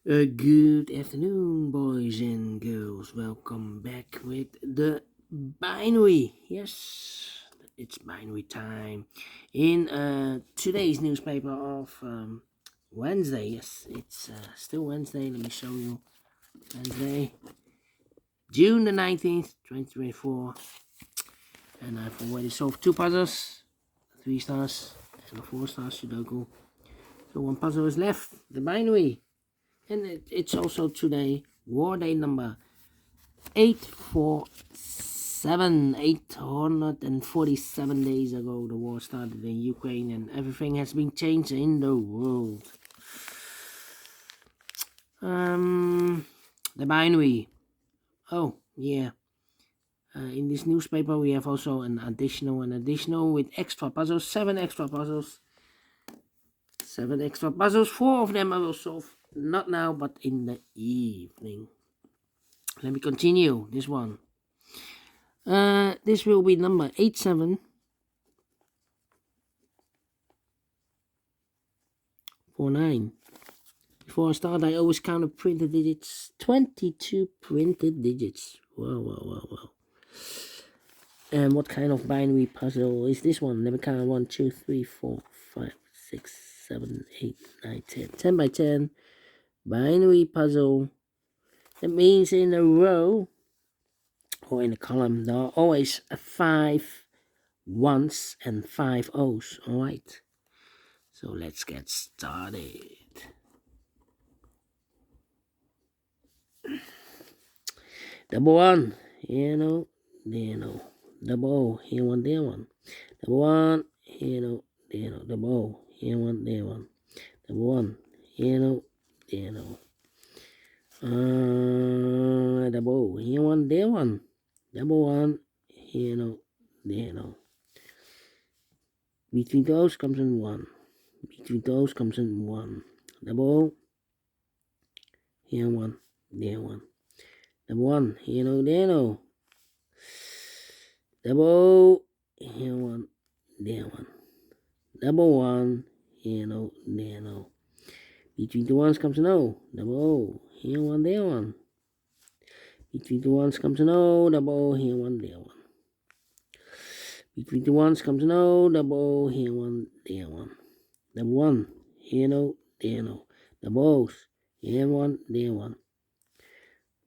Good afternoon, boys and girls. Welcome back with the binary. Yes, it's binary time. In today's newspaper of Wednesday. Yes, it's still Wednesday. Let me show you. Wednesday, June the 19th, 2024. And I've already solved two puzzles, 3 stars and a 4-star Sudoku. So one puzzle is left, the binary. And it's also today, war day number 847. 847 days ago, the war started in Ukraine, and everything has been changed in the world. The binary. Oh, yeah. In this newspaper, we have also an additional with extra puzzles. 7 extra puzzles. 7 extra puzzles. 4 of them I will solve not now, but in the evening. Let me continue this one. This will be number 8749. Before I start, I always count the printed digits. 22 printed digits. Wow. And what kind of binary puzzle is this one? Let me count. 1, 2, 3, 4, 5, 6, 7, 8, 9, 10. 10 by 10 binary puzzle. That means in a row or in a column, there are always 5 ones and 5 O's. Alright. So let's get started. Double one, double O, here one, there one. Double one, double O, here one, there one. Double one, double O, here one, there one. Double one, Between those comes in one. Between those comes in one. Double O, here one, there one. Double one, there Double, here one, there one. Double one, there Between the ones comes an O. Double O, here one, there one. Between the ones comes an O. Double O, here one, there one. Between the ones comes an O. Double O, here one, there one. Double one, here there Double O's, here one, there one.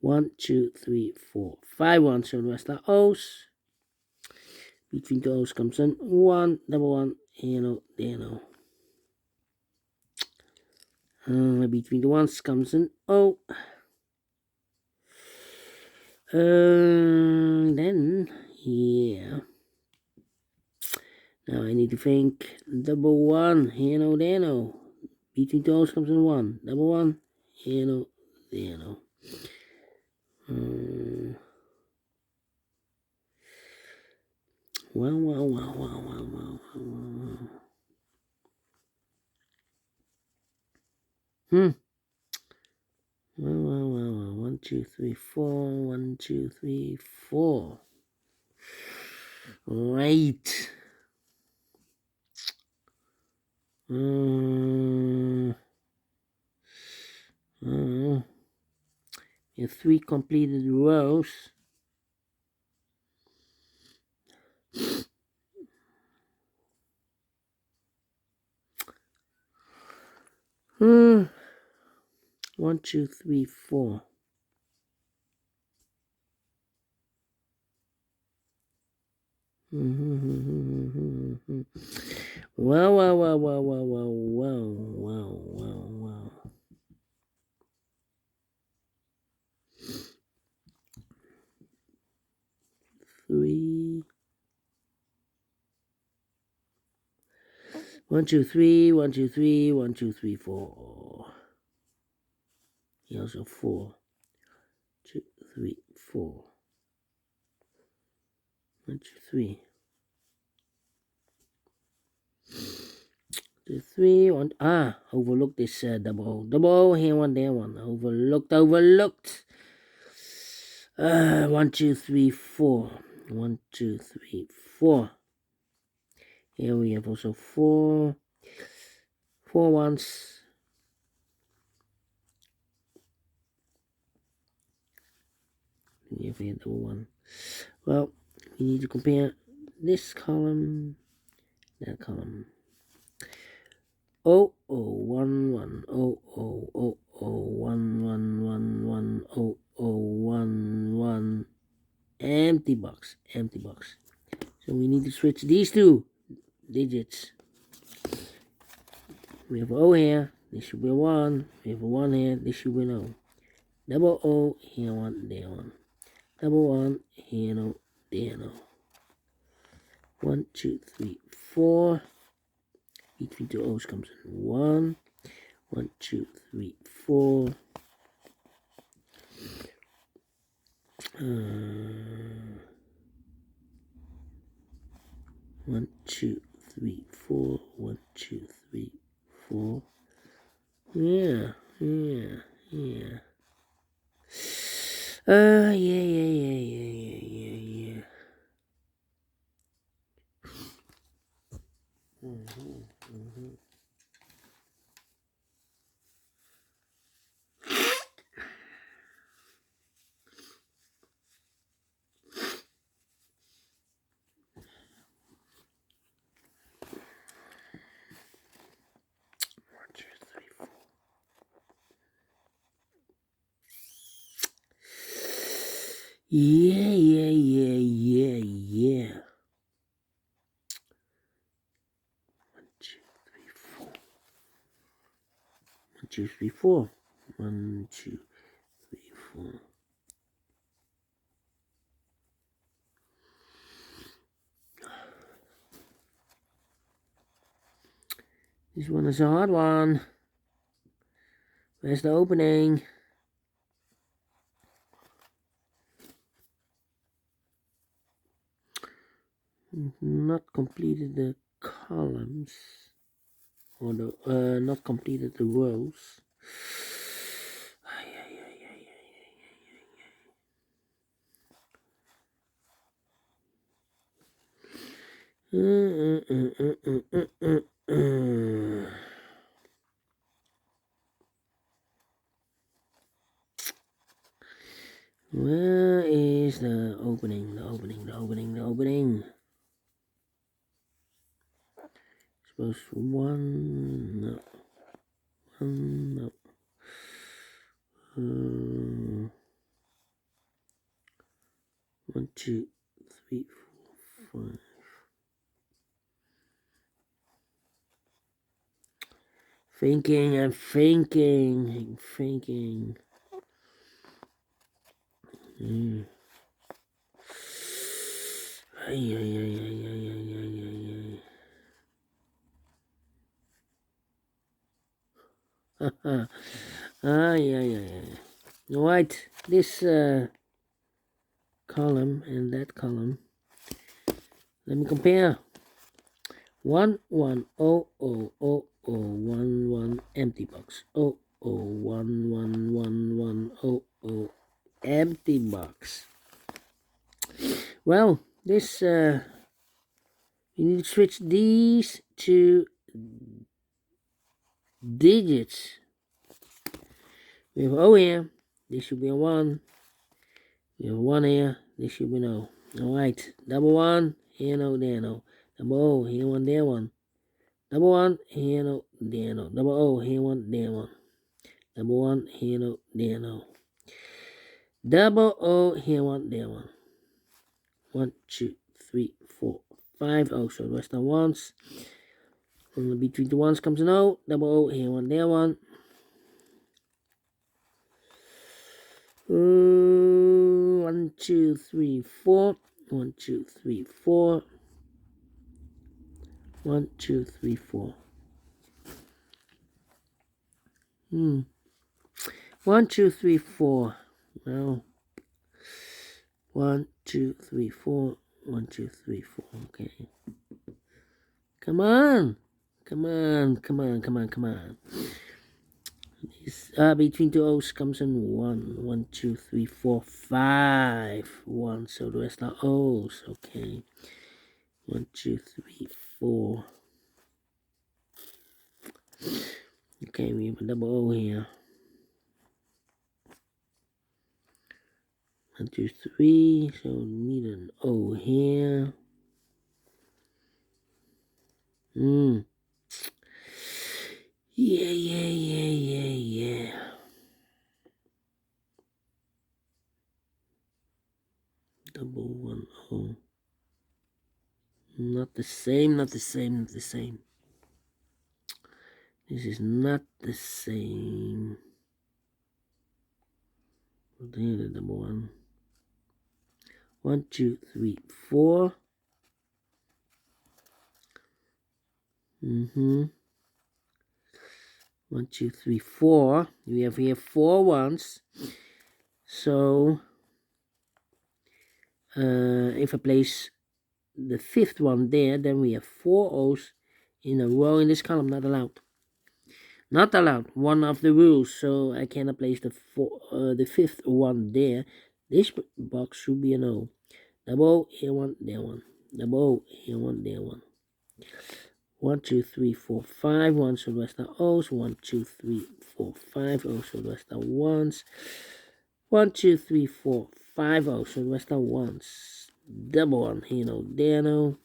1, 2, 3, 4, 5 ones. So the rest are O's. Between the O's comes an 1, double one, there Between the ones comes an O. Then, yeah. Now I need to think. Double one, there Between those comes an 1. Double one, there Wow. Wow. 1, 2, 3, 4. 1, 2, 3, 4. Right. We have 3 completed rows. One, two, three, four. Wow. 3. 1, 2, 3. 1, 2, 3. 1, 2, 3, 4. He also 4. 2, 3, 4. 1, 2, 3. 2, 3, 1. Overlooked this double. Double, here one, there one. Overlooked. 1, 2, 3, 4. 1, 2, 3, 4. Here we have also 4. 4 ones. We have here double one. Well, we need to compare this column, that column. 0011 0011 empty box. So we need to switch these two digits. We have O here, this should be a 1. We have a 1 here, this should be an O. Double O, here 1, there 1. Double 1, here no, there no. 1, 2, 3, 4. Between two O's comes in 1. 1, 2, 3, 4. 1, 2, 3, 4. 1, 2, 3, 4. Yeah. Yeah. 2, 3, 4. Yeah. 1, 2, 3, 4. 1, 2, 3, 4. 1, 2, 3, 4. This one is a hard one. Where's the opening? Not completed the columns, or the not completed the rows. Where is the opening? The opening. Suppose 1, no. 1, no. 1, 2, 3, 4, 5. I'm thinking. Right, this column and that column. Let me compare. 1, 1, 0, 0, 0, 0, 1, 1, empty box. 0, 0, 1, 1, 1, 1, 0, 0, empty box. Well, this we need to switch these two digits. We have O here, this should be a 1. We have 1 here, this should be no. Alright, double 1, here no, there no. Double O, here 1, there 1. Double 1, here no, there no. Double O, here 1, there 1. Double 1, here no, there no. Double O, here 1, there 1. 1, 2, 3, 4, 5. Oh, so the rest are ones. And between the ones comes an O. Double O, here 1, there 1. 1, 2, 3, 4. 1, 2, 3, 4. 1, 2, 3, 4. 1, 2, 3, 4. Well, 1, 2, 3, 4. 1, 2, 3, 4. Okay. Come on. This, between two O's comes in 1. 1, 2, 3, 4, 5. 1. So the rest are O's. Okay. 1, 2, 3, 4. Okay, we have a double O here. 1, 2, 3. So need an O here. Yeah. Double 1 O. Not the same. This is not the same. Here's the double 1. 1, 2, 3, 4. 1, 2, 3, 4. We have here 4 ones. So if I place the 5th one there, then we have 4 O's in a row in this column. Not allowed. Not allowed. One of the rules. So I cannot place the 5th one there. This box should be an O. Double O, here one, there one. Double O, here one, there one. 1, 2, 3, 4, 5 ones, so the rest are O's. 1, 2, 3, 4, 5 O's, so the rest are ones. 1, 2, 3, 4, 5 O's, so the rest are ones. Double 1, here no, there no.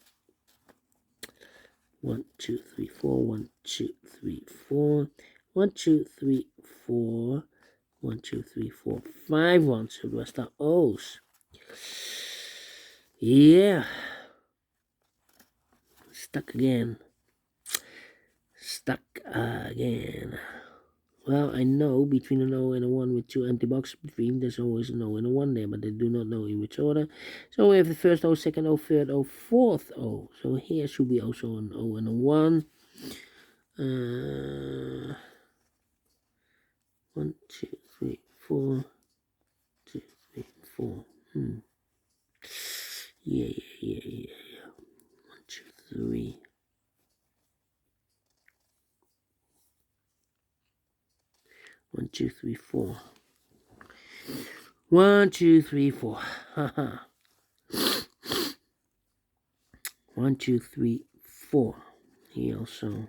1, 2, 3, 4, 1, 2, 3, 4. 1, 2, 3, 4. 1, 2, 3, 4, 5 ones, so the rest are O's. Yeah. Stuck again. Well, I know between an O and a 1 with 2 empty boxes between, there's always an O and a 1 there, but I do not know in which order. So we have the first O, second O, third O, fourth O. So here should be also an O and a 1. 1, 2, 3, 4. 2, 3, 4. Yeah. 1, 2, 3. 1, 2, 3, 4. 1, 2, 3, 4. Haha. 1, 2, 3, 4. Here also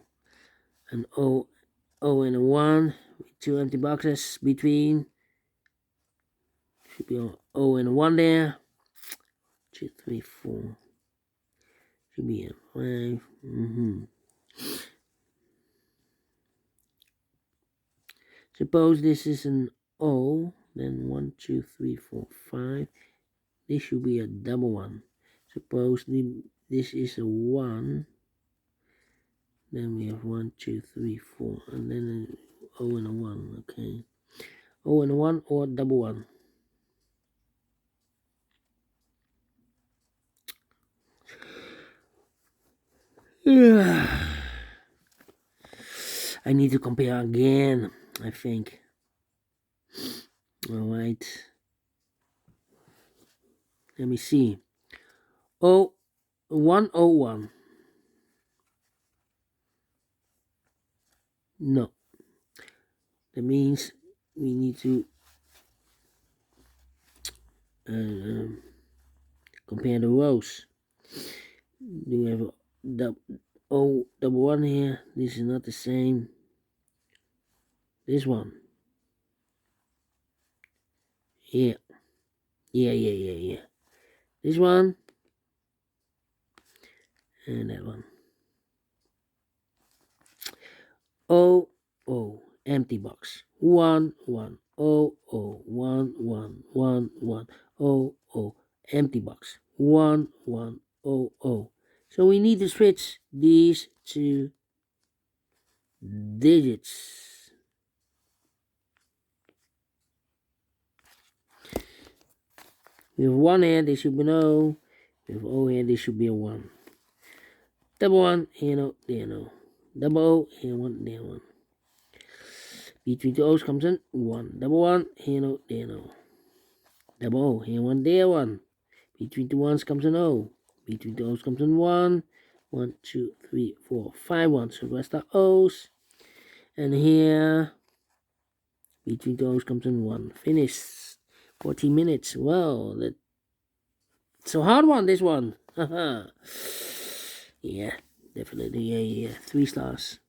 an O and a 1 with 2 empty boxes between. Should be an O and a 1 there. 2, 3, 4. Should be a 5. Suppose this is an O, then 1, 2, 3, 4, 5. This should be a double 1. Suppose this is a 1. Then we have 1, 2, 3, 4, and then an O and a 1. Okay, O and a 1 or double 1. I need to compare again, I think. All right. Let me see. 101. No. That means we need to compare the rows. Do we have a double 1 here? This is not the same. This one. Yeah. This one. And that one. O, empty box. 1, 1. O, 1, 1, 1, 1. O, empty box. 1, 1, O. So we need to switch these two digits. With 1 here, this should be an O. With O here, this should be a 1. Double 1, here no, there no. Double O, here 1, there 1. Between the O's comes in 1. Double 1, here no, there no. Double O, here 1, there 1. Between the 1's comes an O. Between the O's comes in 1. 1, 2, 3, 4, 5 1. So the rest are O's. And here, between the O's comes in 1. Finish. 14 minutes. Well, that's a hard one, this one. Yeah, definitely. Yeah. 3 stars.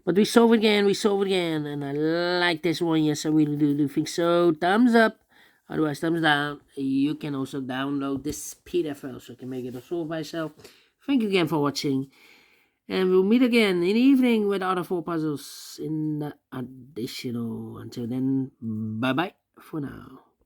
But we solve it again, and I like this one. Yes, I really do think so. Thumbs up. Otherwise, thumbs down. You can also download this PDF file so you can make it solve by yourself. Thank you again for watching. And we'll meet again in the evening with other 4 puzzles in the additional. Until then, bye bye for now.